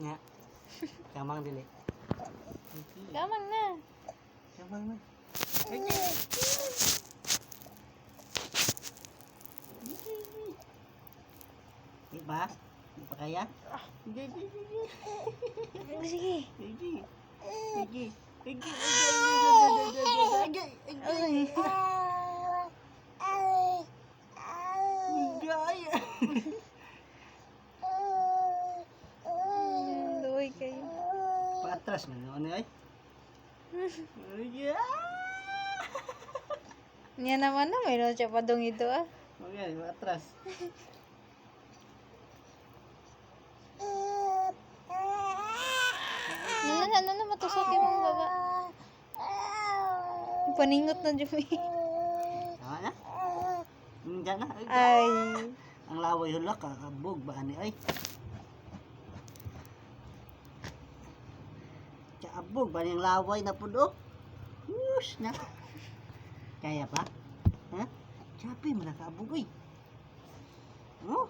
Nga. Kamang dili. Gamang na. Kamang na. Di ba? Di pa kaya? Sige. Sige. Luhoy kayo. Patras man ano ay? Niya naman na, mayroon siya padong ito ah. Okay, patras. Ano matusok yung mga baba. Paningot na Jumi. Tama na? Diyan na. Ay. Ang laway hulak, kakabog ba ani ay? Kakabog ba yung laway na puno? Whoosh na. Kaya pa? Ha? Sabi mo nakabog ay. Oh?